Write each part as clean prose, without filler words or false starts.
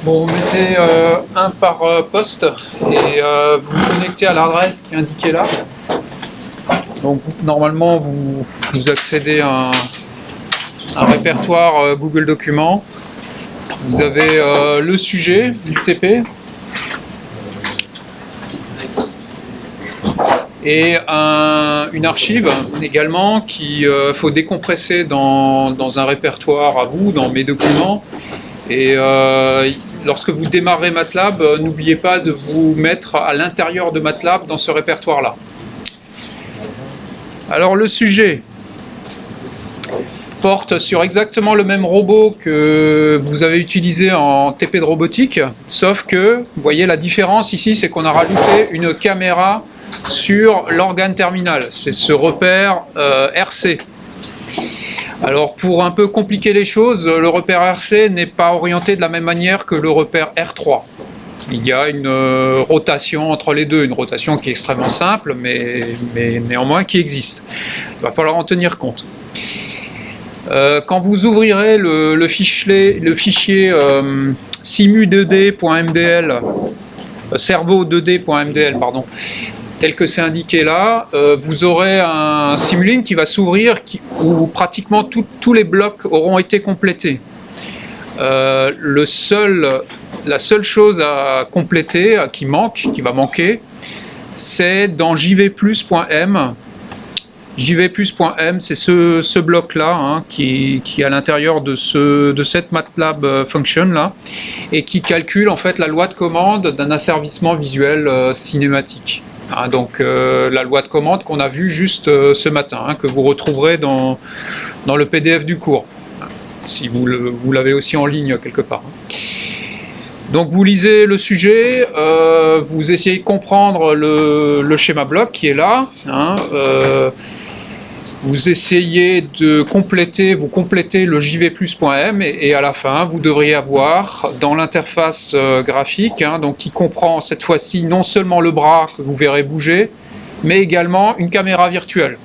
Bon, vous mettez un par poste et vous vous connectez à l'adresse qui est indiquée là. Donc normalement vous accédez à un répertoire Google Documents. Vous avez le sujet du TP et une archive également qu'il faut décompresser dans un répertoire à vous, dans mes documents. Et lorsque vous démarrez MATLAB, n'oubliez pas de vous mettre à l'intérieur de MATLAB dans ce répertoire-là. Alors le sujet porte sur exactement le même robot que vous avez utilisé en TP de robotique, sauf que, vous voyez la différence ici, c'est qu'on a rajouté une caméra sur l'organe terminal. C'est ce repère RC. Alors pour un peu compliquer les choses, le repère RC n'est pas orienté de la même manière que le repère R3. Il y a une rotation entre les deux, une rotation qui est extrêmement simple, mais néanmoins qui existe. Il va falloir en tenir compte. Quand vous ouvrirez le fichier simu2d.mdl, servo2d.mdl, pardon, tel que c'est indiqué là, vous aurez un Simulink qui va s'ouvrir où pratiquement tous les blocs auront été complétés. La seule chose à compléter, qui va manquer, c'est dans jvplus.m. jvplus.m, c'est ce bloc-là hein, qui est à l'intérieur de cette MATLAB function là, et qui calcule en fait la loi de commande d'un asservissement visuel cinématique. Hein, donc la loi de commande qu'on a vue juste ce matin, hein, que vous retrouverez dans le PDF du cours, si vous l'avez aussi en ligne quelque part. Donc vous lisez le sujet, vous essayez de comprendre le schéma bloc qui est là, hein, vous essayez de compléter le jvplus.m et à la fin vous devriez avoir dans l'interface graphique, hein, donc qui comprend cette fois-ci non seulement le bras que vous verrez bouger, mais également une caméra virtuelle.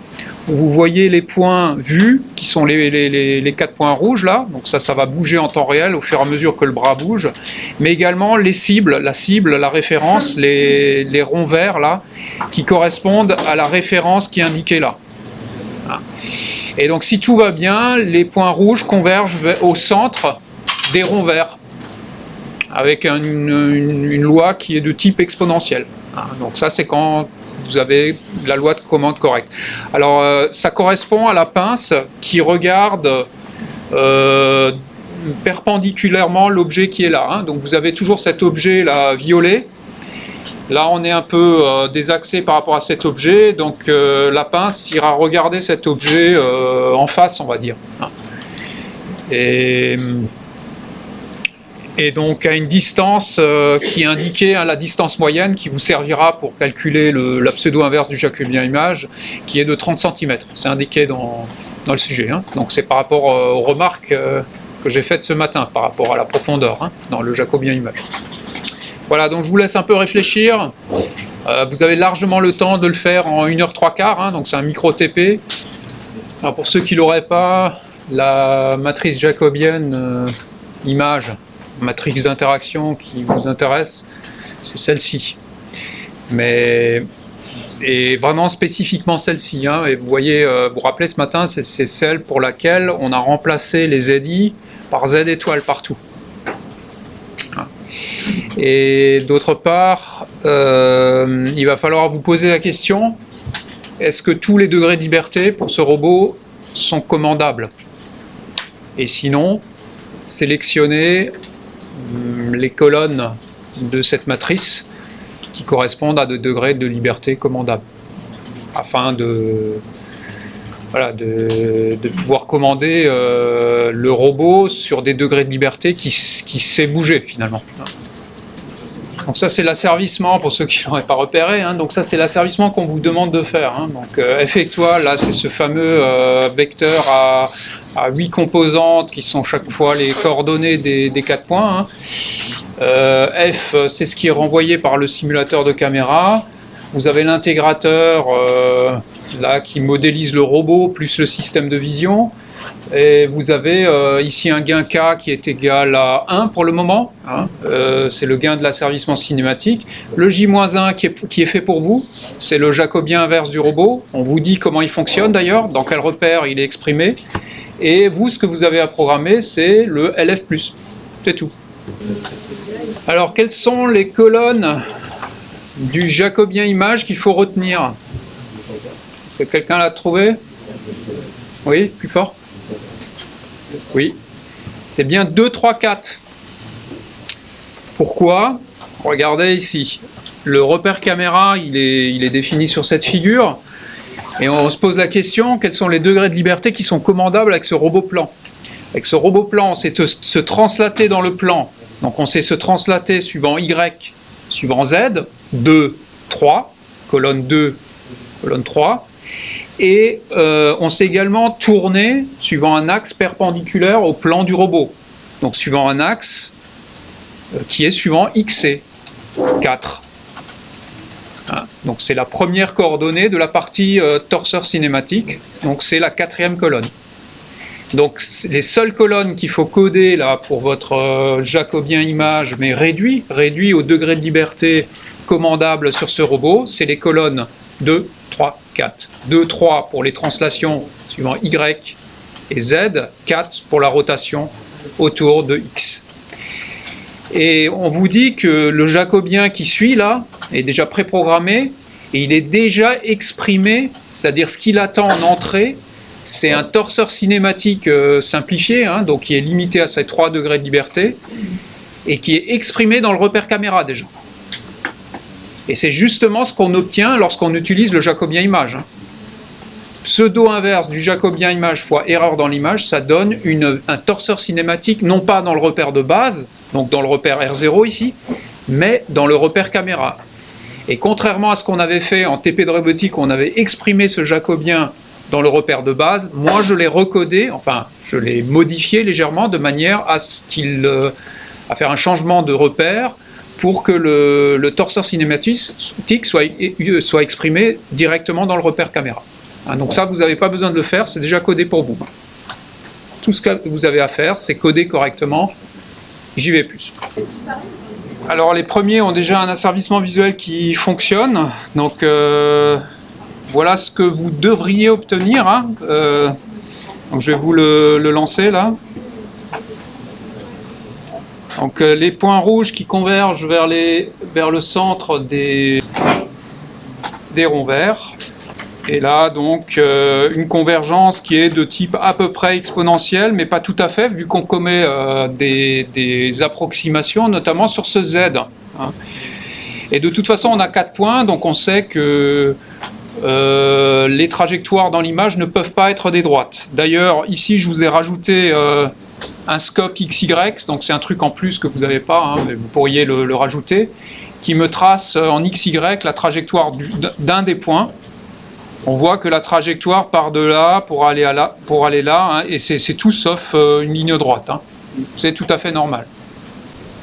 Vous voyez les points vus, qui sont les 4 points rouges là, donc ça va bouger en temps réel au fur et à mesure que le bras bouge, mais également les cibles, la référence, les ronds verts là, qui correspondent à la référence qui est indiquée là. Et donc si tout va bien, les points rouges convergent au centre des ronds verts, avec une loi qui est de type exponentiel. Donc ça c'est quand vous avez la loi de commande correcte. Alors ça correspond à la pince qui regarde perpendiculairement l'objet qui est là. Hein. Donc vous avez toujours cet objet là violet. Là on est un peu désaxé par rapport à cet objet, donc la pince ira regarder cet objet en face, on va dire. Et donc à une distance qui est indiquée, hein, la distance moyenne qui vous servira pour calculer la pseudo-inverse du Jacobien image, qui est de 30 cm. C'est indiqué dans le sujet. Hein. Donc c'est par rapport aux remarques que j'ai faites ce matin, par rapport à la profondeur hein, dans le Jacobien image. Voilà, donc je vous laisse un peu réfléchir. Vous avez largement le temps de le faire en 1h03, hein, donc c'est un micro-TP. Alors pour ceux qui ne l'auraient pas, la matrice jacobienne image, matrice d'interaction qui vous intéresse, c'est celle-ci. Et vraiment spécifiquement celle-ci. Hein, et vous voyez, vous vous rappelez ce matin, c'est celle pour laquelle on a remplacé les ZI par Z étoile partout. Et d'autre part, il va falloir vous poser la question, est-ce que tous les degrés de liberté pour ce robot sont commandables? Et sinon, sélectionnez les colonnes de cette matrice qui correspondent à des degrés de liberté commandables, afin de pouvoir commander le robot sur des degrés de liberté qui sait bouger finalement. Donc ça c'est l'asservissement pour ceux qui ne l'auraient pas repéré, hein. Donc ça c'est l'asservissement qu'on vous demande de faire, hein. Donc F étoile, là c'est ce fameux vecteur à 8 composantes qui sont chaque fois les coordonnées des 4 points, hein. F c'est ce qui est renvoyé par le simulateur de caméra. Vous avez l'intégrateur là qui modélise le robot plus le système de vision. Et vous avez ici un gain K qui est égal à 1 pour le moment, hein. C'est le gain de l'asservissement cinématique. Le J-1 qui est fait pour vous, c'est le jacobien inverse du robot. On vous dit comment il fonctionne d'ailleurs, dans quel repère il est exprimé. Et vous, ce que vous avez à programmer, c'est le LF+. C'est tout. Alors, quelles sont les colonnes du jacobien image qu'il faut retenir? Est-ce que quelqu'un l'a trouvé? Oui, plus fort? Oui, c'est bien 2, 3, 4. Pourquoi? Regardez ici. Le repère caméra, il est défini sur cette figure. Et on se pose la question, quels sont les degrés de liberté qui sont commandables avec ce robot plan? Avec ce robot plan, on sait se translater dans le plan. Donc on sait se translater suivant Y, suivant Z, 2, 3, colonne 2, colonne 3. Et on sait également tourner suivant un axe perpendiculaire au plan du robot. Donc suivant un axe qui est suivant XC, 4. Hein, donc c'est la première coordonnée de la partie torseur cinématique. Donc c'est la 4e colonne. Donc les seules colonnes qu'il faut coder là pour votre jacobien image, mais réduit au degré de liberté commandable sur ce robot, c'est les colonnes 2, 3, 4. 2, 3 pour les translations suivant Y et Z, 4 pour la rotation autour de X. Et on vous dit que le jacobien qui suit là est déjà préprogrammé et il est déjà exprimé, c'est-à-dire ce qu'il attend en entrée, c'est un torseur cinématique simplifié, hein, donc qui est limité à ces 3 degrés de liberté et qui est exprimé dans le repère caméra déjà. Et c'est justement ce qu'on obtient lorsqu'on utilise le jacobien image. Pseudo inverse du jacobien image fois erreur dans l'image, ça donne un torseur cinématique, non pas dans le repère de base, donc dans le repère R0 ici, mais dans le repère caméra. Et contrairement à ce qu'on avait fait en TP de robotique, où on avait exprimé ce jacobien dans le repère de base, moi je l'ai recodé, enfin je l'ai modifié légèrement de manière à faire un changement de repère pour que le torseur cinématique soit exprimé directement dans le repère caméra. Hein, donc ça, vous n'avez pas besoin de le faire, c'est déjà codé pour vous. Tout ce que vous avez à faire, c'est coder correctement JV+. Alors les premiers ont déjà un asservissement visuel qui fonctionne, donc voilà ce que vous devriez obtenir. Hein. Donc je vais vous le lancer là. Donc les points rouges qui convergent vers le centre des ronds verts. Et là donc une convergence qui est de type à peu près exponentielle, mais pas tout à fait, vu qu'on commet des approximations, notamment sur ce Z. Hein. Et de toute façon on a 4 points, donc on sait que les trajectoires dans l'image ne peuvent pas être des droites. D'ailleurs ici je vous ai rajouté un scope XY, donc c'est un truc en plus que vous n'avez pas, hein, mais vous pourriez le rajouter, qui me trace en XY la trajectoire d'un des points. On voit que la trajectoire part de là pour aller là, hein, et c'est tout sauf une ligne droite. Hein. C'est tout à fait normal.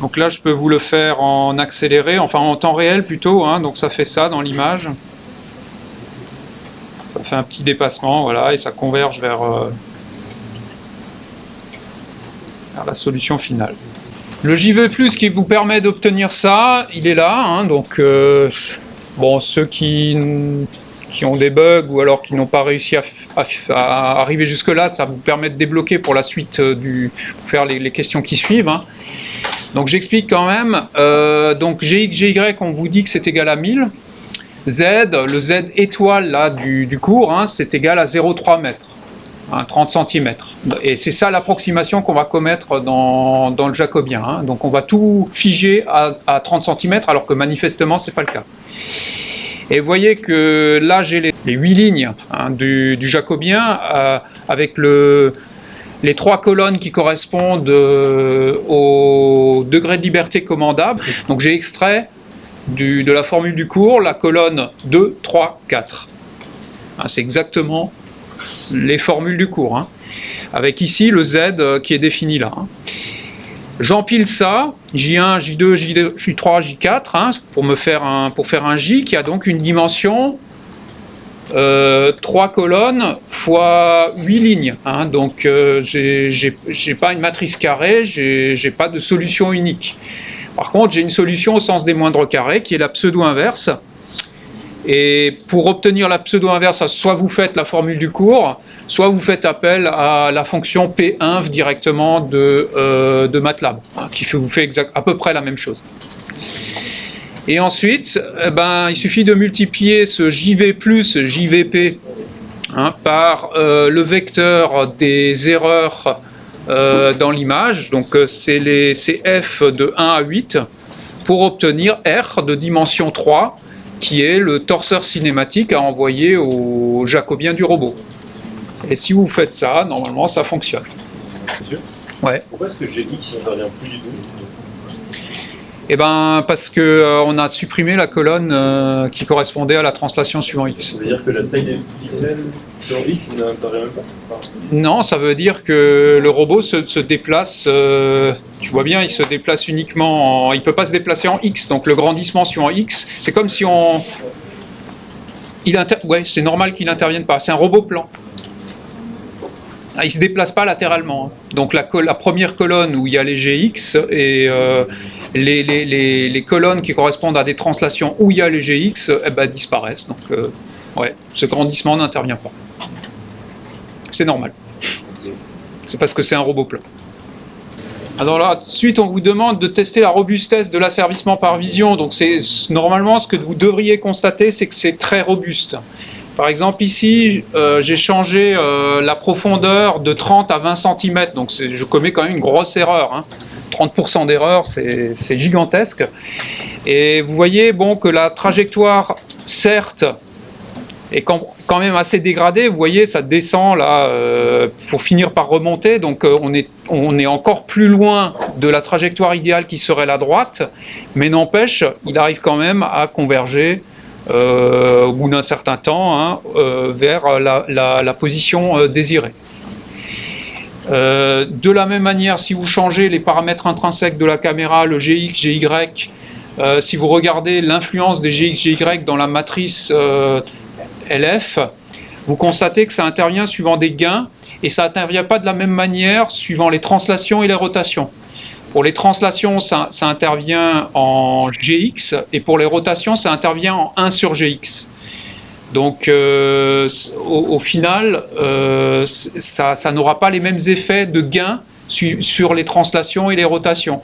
Donc là, je peux vous le faire en accéléré, enfin en temps réel plutôt, hein, donc ça fait ça dans l'image. Ça fait un petit dépassement, voilà, et ça converge vers la solution finale. Le JV+, qui vous permet d'obtenir ça, il est là, hein, donc bon, ceux qui ont des bugs ou alors qui n'ont pas réussi à arriver jusque là, ça vous permet de débloquer pour la suite pour faire les questions qui suivent. Hein. Donc j'explique quand même, donc Gx, Gy, on vous dit que c'est égal à 1000. Z, le Z étoile là, du cours, hein, c'est égal à 0,3 mètres, hein, 30 cm. Et c'est ça l'approximation qu'on va commettre dans le jacobien. Hein. Donc on va tout figer à 30 cm alors que manifestement c'est pas le cas. Et vous voyez que là j'ai les 8 lignes, hein, du jacobien avec les 3 colonnes qui correspondent au degré de liberté commandable. Donc j'ai extrait de la formule du cours la colonne 2, 3, 4. Hein, c'est exactement les formules du cours. Hein, avec ici le Z qui est défini là. Hein. J'empile ça, J1, J2, J3, J4, hein, pour faire un J qui a donc une dimension 3 colonnes fois 8 lignes. Hein, donc j'ai pas une matrice carrée, j'ai pas de solution unique. Par contre, j'ai une solution au sens des moindres carrés qui est la pseudo-inverse. Et pour obtenir la pseudo-inverse, soit vous faites la formule du cours, soit vous faites appel à la fonction P1 directement de MATLAB, hein, qui vous fait à peu près la même chose. Et ensuite, il suffit de multiplier ce JV plus JVP hein, par le vecteur des erreurs dans l'image, donc c'est F de 1 à 8, pour obtenir R de dimension 3, qui est le torseur cinématique à envoyer au jacobien du robot. Et si vous faites ça, normalement ça fonctionne. Monsieur ? Ouais. Pourquoi est-ce que GX n'intervient plus du tout ? Eh ben, parce que on a supprimé la colonne qui correspondait à la translation suivant X. Ça veut dire que la taille des pixels sur X n'intervient même pas ? Non, ça veut dire que le robot se déplace, tu vois bien, il se déplace uniquement, il ne peut pas se déplacer en X, donc le grandissement suivant X, c'est comme si on... Ouais, c'est normal qu'il n'intervienne pas, c'est un robot plan. Il ne se déplace pas latéralement. Donc la première colonne où il y a les GX et les colonnes qui correspondent à des translations où il y a les GX disparaissent. Donc ouais, ce grandissement n'intervient pas. C'est normal. C'est parce que c'est un robot plan. Alors là, ensuite, on vous demande de tester la robustesse de l'asservissement par vision. Donc normalement, ce que vous devriez constater, c'est que c'est très robuste. Par exemple, ici, j'ai changé la profondeur de 30 à 20 cm. Donc je commets quand même une grosse erreur. Hein. 30% d'erreur, c'est gigantesque. Et vous voyez bon, que la trajectoire, certes, est quand même assez dégradée. Vous voyez, ça descend là pour finir par remonter. Donc on est encore plus loin de la trajectoire idéale qui serait la droite. Mais n'empêche, il arrive quand même à converger au bout d'un certain temps hein, vers la position désirée. De la même manière, si vous changez les paramètres intrinsèques de la caméra, le GX, GY, si vous regardez l'influence des GX, GY dans la matrice LF, vous constatez que ça intervient suivant des gains et ça n'intervient pas de la même manière suivant les translations et les rotations. Pour les translations, ça intervient en GX et pour les rotations, ça intervient en 1 sur GX. Donc au final, ça n'aura pas les mêmes effets de gain sur les translations et les rotations.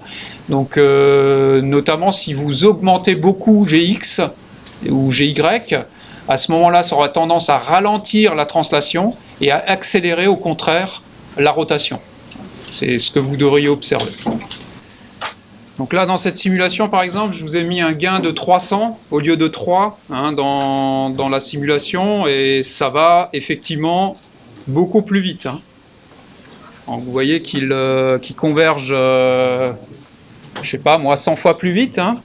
Donc notamment si vous augmentez beaucoup GX ou GY, à ce moment-là, ça aura tendance à ralentir la translation et à accélérer au contraire la rotation. C'est ce que vous devriez observer. Donc là, dans cette simulation, par exemple, je vous ai mis un gain de 300 au lieu de 3 hein, dans la simulation et ça va effectivement beaucoup plus vite. Hein. Donc, vous voyez qu'il converge, je sais pas moi, 100 fois plus vite. Hein.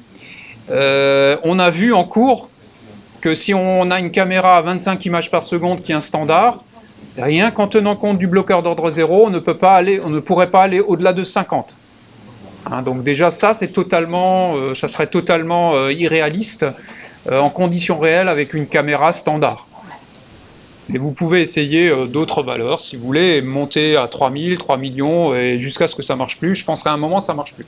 On a vu en cours que si on a une caméra à 25 images par seconde qui est un standard, rien qu'en tenant compte du bloqueur d'ordre 0, on ne pourrait pas aller au-delà de 50. Hein, donc déjà ça, c'est totalement, ça serait totalement irréaliste en conditions réelles avec une caméra standard. Et vous pouvez essayer d'autres valeurs si vous voulez, monter à 3000, 3 millions et jusqu'à ce que ça marche plus. Je pense qu'à un moment ça marche plus.